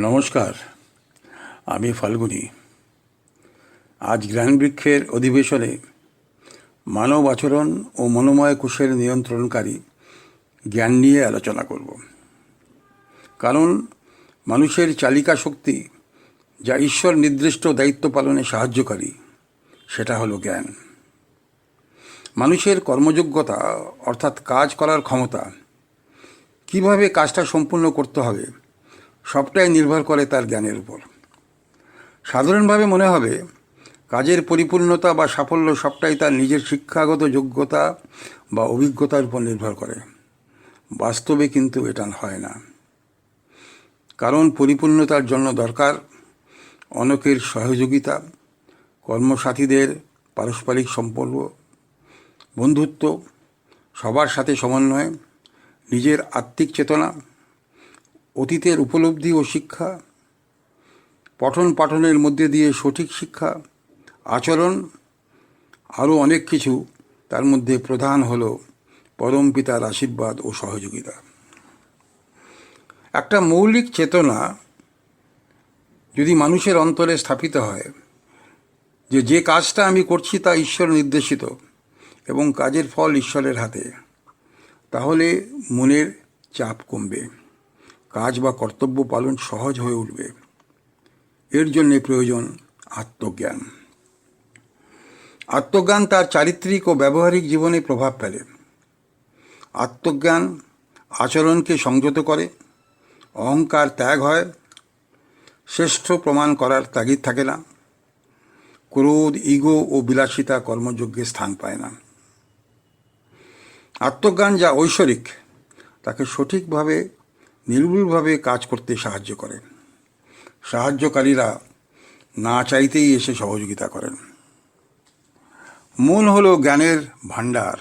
নমস্কার, আমি ফাল্গুনী। আজ জ্ঞানবৃক্ষের অধিবেশনে মানব আচরণ ও মনোময় কোষের নিয়ন্ত্রণকারী জ্ঞান নিয়ে আলোচনা করব। কারণ মানুষের চালিকা শক্তি, যা ঈশ্বর নির্দিষ্ট দায়িত্ব পালনে সাহায্যকারী, সেটা হলো জ্ঞান। মানুষের কর্মযোগ্যতা অর্থাৎ কাজ করার ক্ষমতা, কিভাবে কাজটা সম্পূর্ণ করতে হবে, সবটাই নির্ভর করে তার জ্ঞানের উপর। সাধারণভাবে মনে হবে কাজের পরিপূর্ণতা বা সাফল্য সবটাই তার নিজের শিক্ষাগত যোগ্যতা বা অভিজ্ঞতার উপর নির্ভর করে। বাস্তবে কিন্তু এটা হয় না। কারণ পরিপূর্ণতার জন্য দরকার অনেকের সহযোগিতা, কর্মসাথীদের পারস্পরিক সম্পর্ক, বন্ধুত্ব, সবার সাথে সমন্বয়, নিজের আত্মিক চেতনা, অতীতের উপলব্ধি ও শিক্ষা, পঠন পাঠনের মধ্যে দিয়ে সঠিক শিক্ষা, আচরণ, আরও অনেক কিছু। তার মধ্যে প্রধান হল পরম পিতার আশীর্বাদ ও সহযোগিতা। একটা মৌলিক চেতনা যদি মানুষের অন্তরে স্থাপিত হয় যে কাজটা আমি করছি তা ঈশ্বর নির্দেশিত এবং কাজের ফল ঈশ্বরের হাতে, তাহলে মনের চাপ কমবে, কাজ বা কর্তব্য পালন সহজ হয়ে উঠবে। এর জন্যে প্রয়োজন আত্মজ্ঞান। আত্মজ্ঞান তার চারিত্রিক ও ব্যবহারিক জীবনে প্রভাব ফেলে। আত্মজ্ঞান আচরণকে সংযত করে, অহংকার ত্যাগ হয়, শ্রেষ্ঠ প্রমাণ করার তাগিদ থাকে না, ক্রোধ, ইগো ও বিলাসিতা কর্মযজ্ঞে স্থান পায় না। আত্মজ্ঞান যা ঐশ্বরিক, তাকে সঠিকভাবে নির্ভুলভাবে কাজ করতে সাহায্য করে। সাহায্যকারীরা না চাইতেই এসে সহযোগিতা করেন। মন হলো জ্ঞানের ভাণ্ডার।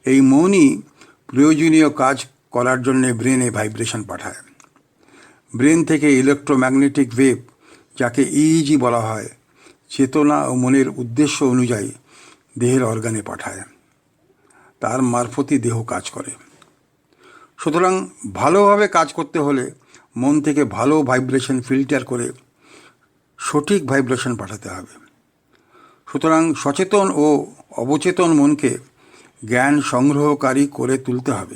এই মনই প্রয়োজনীয় কাজ করার জন্য ব্রেনে ভাইব্রেশন পাঠায়। ব্রেন থেকে ইলেকট্রোম্যাগনেটিক ওয়েভ, যাকে ইইজি বলা হয়, চেতনা ও মনের উদ্দেশ্য অনুযায়ী দেহের অর্গানে পাঠায়। তার মারফতই দেহ কাজ করে। সুতরাং ভালোভাবে কাজ করতে হলে মন থেকে ভালো ভাইব্রেশন ফিল্টার করে সঠিক ভাইব্রেশন পাঠাতে হবে। সুতরাং সচেতন ও অবচেতন মনকে জ্ঞান সংগ্রহকারী করে তুলতে হবে।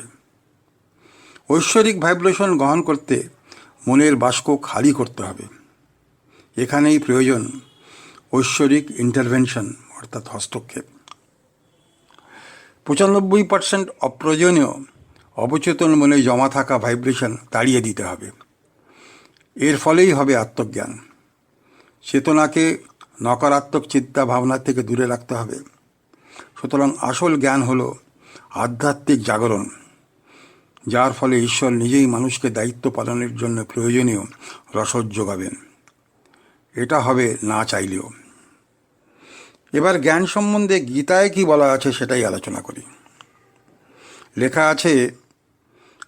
ঐশ্বরিক ভাইব্রেশন গ্রহণ করতে মনের বাস্ক খালি করতে হবে। এখানেই প্রয়োজন ঐশ্বরিক ইন্টারভেনশন অর্থাৎ হস্তক্ষেপ। 95% অপ্রয়োজনীয় অবচেতন মনে জমা থাকা ভাইব্রেশন তাড়িয়ে দিতে হবে। এর ফলেই হবে আত্মজ্ঞান। চেতনাকে নকারাত্মক চিন্তা ভাবনা থেকে দূরে রাখতে হবে। সুতরাং আসল জ্ঞান হল আধ্যাত্মিক জাগরণ, যার ফলে ঈশ্বর নিজেই মানুষকে দায়িত্ব পালনের জন্য প্রয়োজনীয় রসদ যোগাবেন। এটা হবে না চাইলেও। এবার জ্ঞান সম্বন্ধে গীতায় কি বলা আছে সেটাই আলোচনা করি। লেখা আছে,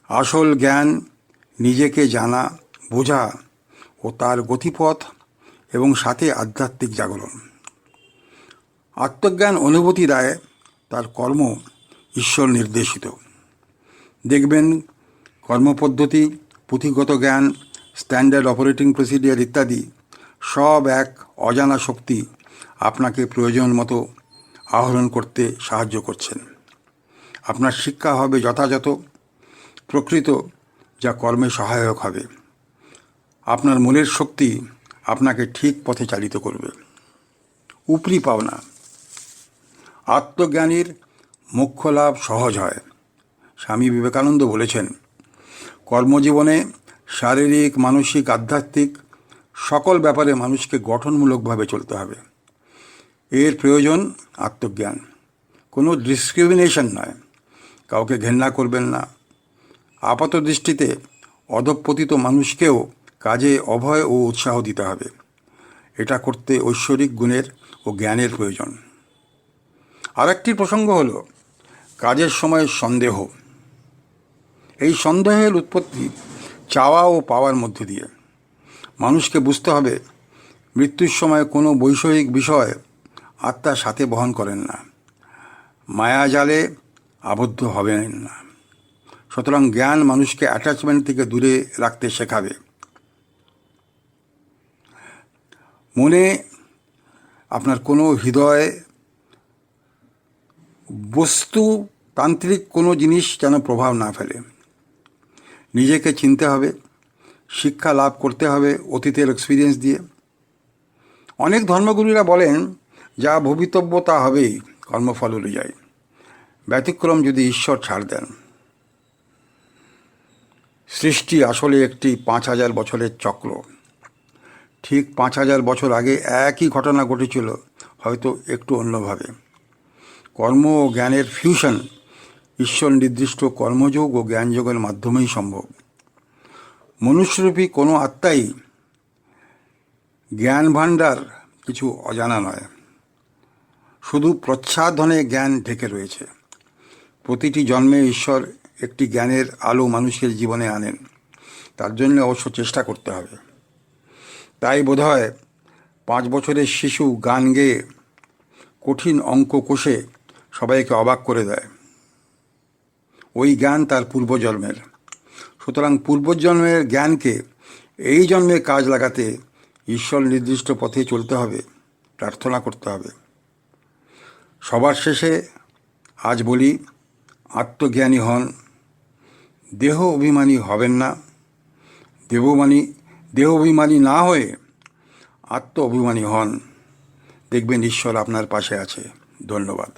আসল জ্ঞান নিজেকে জানা, বোঝা ও তার গতিপথ এবং সাথে আধ্যাত্মিক জাগরণ। আত্মজ্ঞান অনুভূতি দেয়, তার কর্ম ঈশ্বর নির্দেশিত। দেখবেন কর্মপদ্ধতি, পুঁথিগত জ্ঞান, স্ট্যান্ডার্ড অপারেটিং প্রসিডিয়ার ইত্যাদি সব এক অজানা শক্তি আপনাকে প্রয়োজন মতো আহরণ করতে সাহায্য করছেন। আপনার শিক্ষা হবে যথাযথ, প্রকৃত, যা কর্মে সহায়ক হবে। আপনার মনের শক্তি আপনাকে ঠিক পথে চালিত করবে। উপরি পাওনা। আত্মজ্ঞানীর মোক্ষ লাভ সহজ হয়। স্বামী বিবেকানন্দ বলেছেন, কর্মজীবনে শারীরিক, মানসিক, আধ্যাত্মিক সকল ব্যাপারে মানুষকে গঠনমূলকভাবে চলতে হবে। এর প্রয়োজন আত্মজ্ঞান। কোনো ডিসক্রিমিনেশন নয়। কাউকে ঘেন্না করবেন না। আপাত দৃষ্টিতে অধঃপতিত মানুষকেও কাজে অভয় ও উৎসাহ দিতে হবে। এটা করতে ঐশ্বরিক গুণের ও জ্ঞানের প্রয়োজন। আরেকটি প্রসঙ্গ হলো কাজের সময় সন্দেহ। এই সন্দেহের উৎপত্তি চাওয়া ও পাওয়ার মধ্য দিয়ে। মানুষকে বুঝতে হবে মৃত্যুর সময় কোনো বৈষয়িক বিষয় আত্মার সাথে বহন করেন না, মায়াজালে আবদ্ধ হবেন না। সুতরাং জ্ঞান মানুষকে অ্যাটাচমেন্ট থেকে দূরে রাখতে শেখাবে। মনে আপনার কোনো হৃদয়ে বস্তুতান্ত্রিক কোনো জিনিস যেন প্রভাব না ফেলে। নিজেকে চিনতে হবে, শিক্ষা লাভ করতে হবে অতীতের এক্সপিরিয়েন্স দিয়ে। অনেক ধর্মগুরুরা বলেন যা ভবিতব্য তা হবেই কর্মফল অনুযায়ী, ব্যতিক্রম যদি ঈশ্বর ছাড় দেন। সৃষ্টি আসলে একটি 5,000 বছরের চক্র। ঠিক 5,000 বছর আগে একই ঘটনা ঘটেছিল, হয়তো একটু অন্যভাবে। কর্ম ও জ্ঞানের ফিউশন ঈশ্বর নির্দিষ্ট কর্মযোগ ও জ্ঞানযোগের মাধ্যমেই সম্ভব। মনুষ্যরূপী কোনো আত্মাই জ্ঞান ভাণ্ডার কিছু অজানা নয়, শুধু প্রচ্ছাদনে জ্ঞান ঢেকে রয়েছে। প্রতিটি জন্মে ঈশ্বর একটি জ্ঞানের আলো মানুষের জীবনে আনেন, তার জন্য অবশ্য চেষ্টা করতে হবে। তাই বোধহয় 5 বছরের শিশু গান গেয়ে কঠিন অঙ্ক কষে সবাইকে অবাক করে দেয়। ওই জ্ঞান তার পূর্বজন্মের। সুতরাং পূর্বজন্মের জ্ঞানকে এই জন্মে কাজ লাগাতে ঈশ্বর নির্দিষ্ট পথে চলতে হবে, প্রার্থনা করতে হবে। সবার শেষে আজ বলি, আত্মজ্ঞানী হন, দেহ অভিমানী হবেন না। দেহ অভিমানী না হয়ে আত্ম অভিমানী হন, দেখবেন ঈশ্বর আপনার পাশে আছে। ধন্যবাদ।